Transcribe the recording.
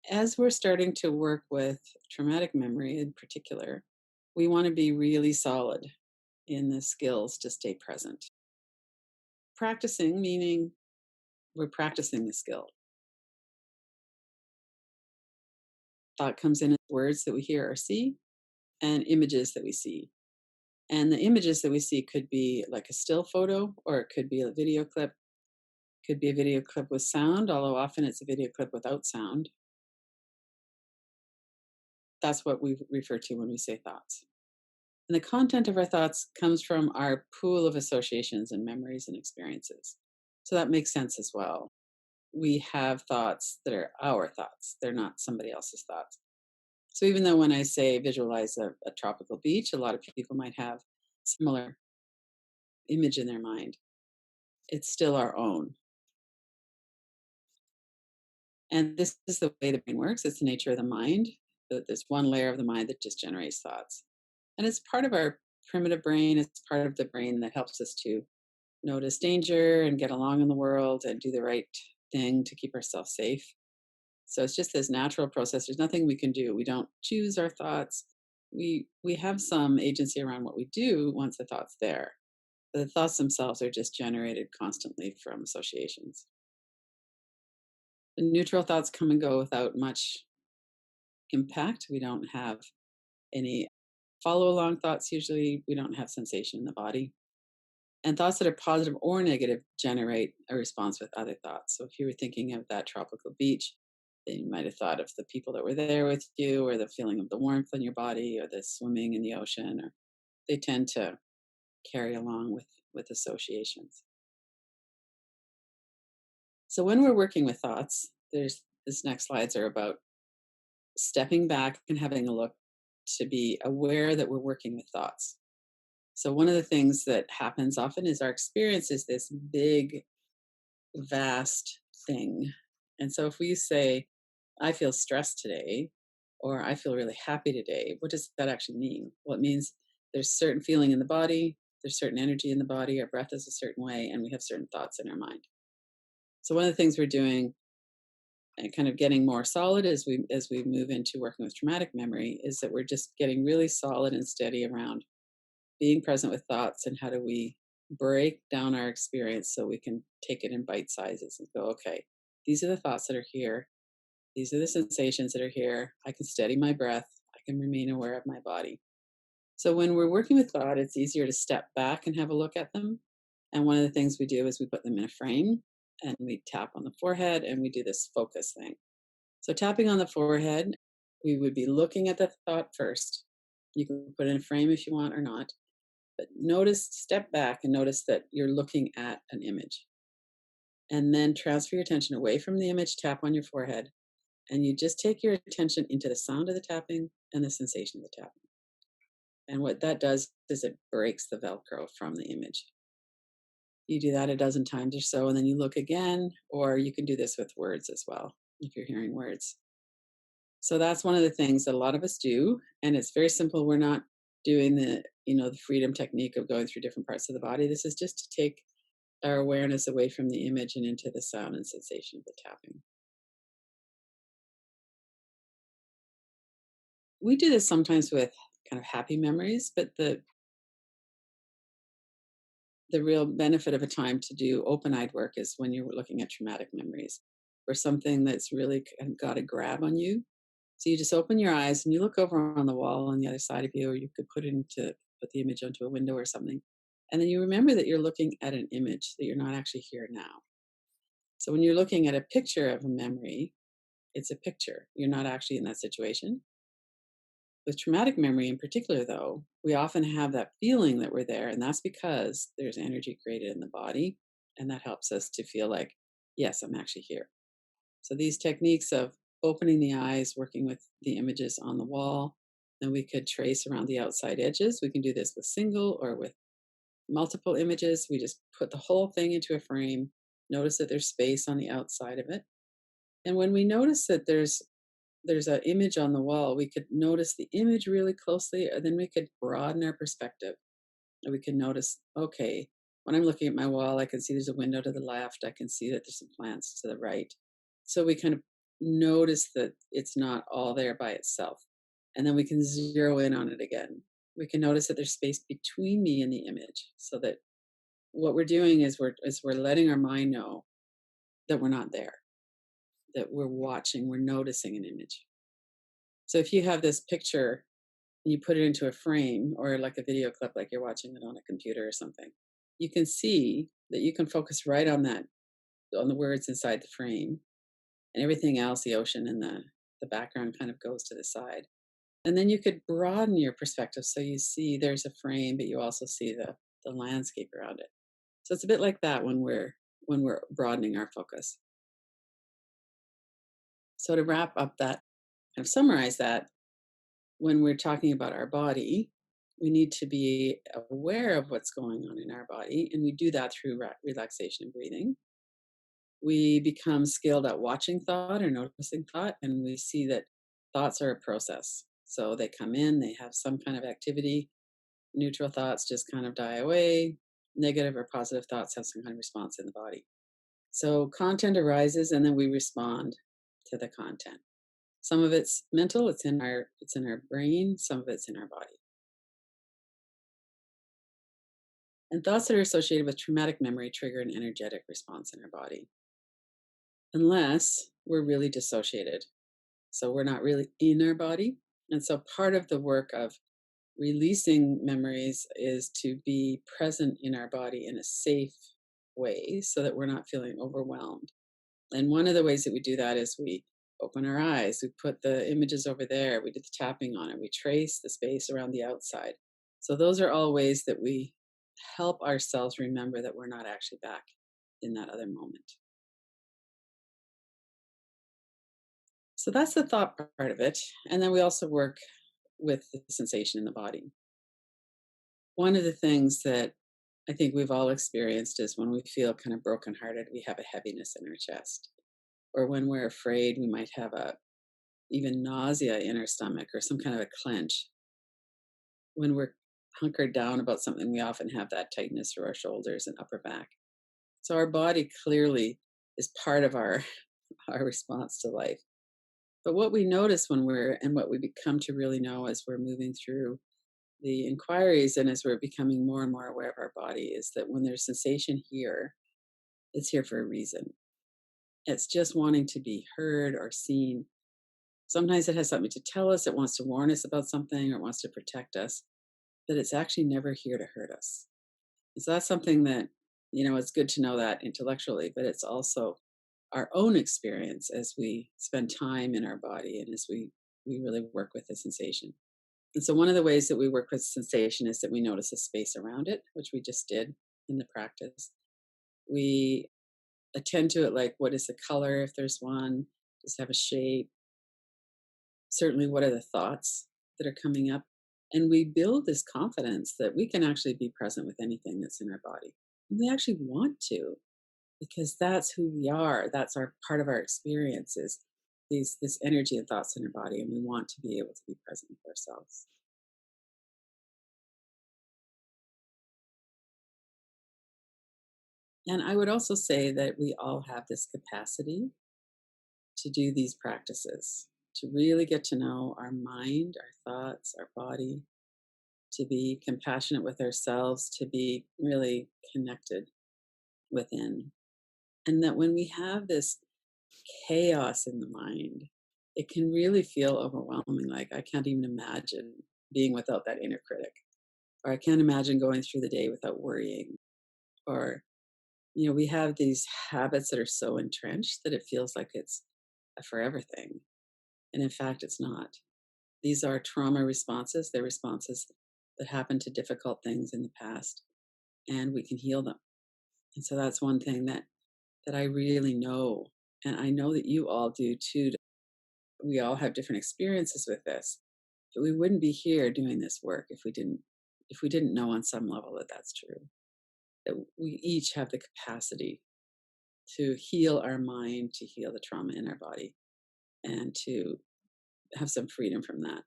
As we're starting to work with traumatic memory in particular, we want to be really solid in the skills to stay present. Practicing, meaning we're practicing the skill. Thought comes in as words that we hear or see, and images that we see. And the images that we see could be like a still photo, or it could be a video clip, could be a video clip with sound, although often it's a video clip without sound. That's what we refer to when we say thoughts. And the content of our thoughts comes from our pool of associations and memories and experiences. So that makes sense as well. We have thoughts that are our thoughts, they're not somebody else's thoughts. So even though when I say visualize a tropical beach, a lot of people might have similar image in their mind. It's still our own. And this is the way the brain works. It's the nature of the mind. There's one layer of the mind that just generates thoughts. And it's part of our primitive brain. It's part of the brain that helps us to notice danger and get along in the world and do the right thing to keep ourselves safe. So it's just this natural process. There's nothing we can do. We don't choose our thoughts. We have some agency around what we do once the thought's there. But the thoughts themselves are just generated constantly from associations. The neutral thoughts come and go without much impact. We don't have any follow along thoughts usually. We don't have sensation in the body. And thoughts that are positive or negative generate a response with other thoughts. So if you were thinking of that tropical beach, then you might have thought of the people that were there with you, or the feeling of the warmth in your body, or the swimming in the ocean, or they tend to carry along with associations. So when we're working with thoughts, there's this next slides are about stepping back and having a look to be aware that we're working with thoughts. So one of the things that happens often is our experience is this big, vast thing. And so if we say, I feel stressed today, or I feel really happy today, what does that actually mean? Well, it means there's certain feeling in the body, there's certain energy in the body, our breath is a certain way, and we have certain thoughts in our mind. So one of the things we're doing and kind of getting more solid as we move into working with traumatic memory is that we're just getting really solid and steady around being present with thoughts, and how do we break down our experience so we can take it in bite sizes and go, okay, these are the thoughts that are here, these are the sensations that are here, I can steady my breath, I can remain aware of my body. So when we're working with thought, it's easier to step back and have a look at them. And one of the things we do is we put them in a frame and we tap on the forehead and we do this focus thing. So tapping on the forehead, we would be looking at the thought first. You can put it in a frame if you want or not. But notice, step back and notice that you're looking at an image. And then transfer your attention away from the image, tap on your forehead, and you just take your attention into the sound of the tapping and the sensation of the tapping. And what that does is it breaks the Velcro from the image. You do that a dozen times or so, and then you look again, or you can do this with words as well, if you're hearing words. So that's one of the things that a lot of us do, and it's very simple. We're not doing the freedom technique of going through different parts of the body. This is just to take our awareness away from the image and into the sound and sensation of the tapping. We do this sometimes with kind of happy memories, but the real benefit of a time to do open-eyed work is when you're looking at traumatic memories or something that's really got a grab on you. So you just open your eyes and you look over on the wall on the other side of you, or you could put the image onto a window or something. And then you remember that you're looking at an image, that you're not actually here now. So when you're looking at a picture of a memory, it's a picture. You're not actually in that situation. With traumatic memory in particular, though, we often have that feeling that we're there, and that's because there's energy created in the body, and that helps us to feel like, yes, I'm actually here. So these techniques of opening the eyes, working with the images on the wall, then we could trace around the outside edges. We can do this with single or with multiple images. We just put the whole thing into a frame, notice that there's space on the outside of it. And when we notice that there's an image on the wall, we could notice the image really closely, and then we could broaden our perspective. And we can notice, okay, when I'm looking at my wall, I can see there's a window to the left. I can see that there's some plants to the right. So we kind of notice that it's not all there by itself. And then we can zero in on it again. We can notice that there's space between me and the image, so that what we're doing is we're letting our mind know that we're not there, that we're watching, we're noticing an image. So if you have this picture and you put it into a frame or like a video clip, like you're watching it on a computer or something, you can see that you can focus right on that, on the words inside the frame, and everything else, the ocean and the background, kind of goes to the side. And then you could broaden your perspective, so you see there's a frame, but you also see the landscape around it. So it's a bit like that when we're broadening our focus. So to wrap up that, kind of summarize that, when we're talking about our body, we need to be aware of what's going on in our body, and we do that through relaxation and breathing. We become skilled at watching thought or noticing thought, and we see that thoughts are a process. So they come in, they have some kind of activity. Neutral thoughts just kind of die away. Negative or positive thoughts have some kind of response in the body. So content arises, and then we respond to the content. Some of it's mental, it's in our brain, some of it's in our body. And thoughts that are associated with traumatic memory trigger an energetic response in our body, unless we're really dissociated. So we're not really in our body. And so part of the work of releasing memories is to be present in our body in a safe way, so that we're not feeling overwhelmed. And one of the ways that we do that is we open our eyes, we put the images over there, we do the tapping on it, we trace the space around the outside. So those are all ways that we help ourselves remember that we're not actually back in that other moment. So that's the thought part of it. And then we also work with the sensation in the body. One of the things that I think we've all experienced is when we feel kind of brokenhearted, we have a heaviness in our chest. Or when we're afraid, we might have a even nausea in our stomach or some kind of a clench. When we're hunkered down about something, we often have that tightness through our shoulders and upper back. So our body clearly is part of our our response to life. But what we notice when we're, and what we become to really know as we're moving through the inquiries and as we're becoming more and more aware of our body, is that when there's sensation here, it's here for a reason. It's just wanting to be heard or seen. Sometimes it has something to tell us, it wants to warn us about something, or it wants to protect us, but it's actually never here to hurt us. And so that's something that, it's good to know that intellectually, but it's also our own experience as we spend time in our body and as we really work with the sensation. And so one of the ways that we work with sensation is that we notice the space around it, which we just did in the practice. We attend to it, like, what is the color, if there's one? Does it have a shape? Certainly, what are the thoughts that are coming up? And we build this confidence that we can actually be present with anything that's in our body. And we actually want to, because that's who we are. That's our part of our experiences, this energy and thoughts in our body, and we want to be able to be present with ourselves. And I would also say that we all have this capacity to do these practices, to really get to know our mind, our thoughts, our body, to be compassionate with ourselves, to be really connected within. And that when we have this chaos in the mind, it can really feel overwhelming. Like, I can't even imagine being without that inner critic, or I can't imagine going through the day without worrying. Or, we have these habits that are so entrenched that it feels like it's a forever thing. And in fact, it's not. These are trauma responses. They're responses that happen to difficult things in the past, and we can heal them. And so that's one thing that I really know, and I know that you all do too. We all have different experiences with this, but we wouldn't be here doing this work if we didn't know on some level that that's true. That we each have the capacity to heal our mind, to heal the trauma in our body, and to have some freedom from that.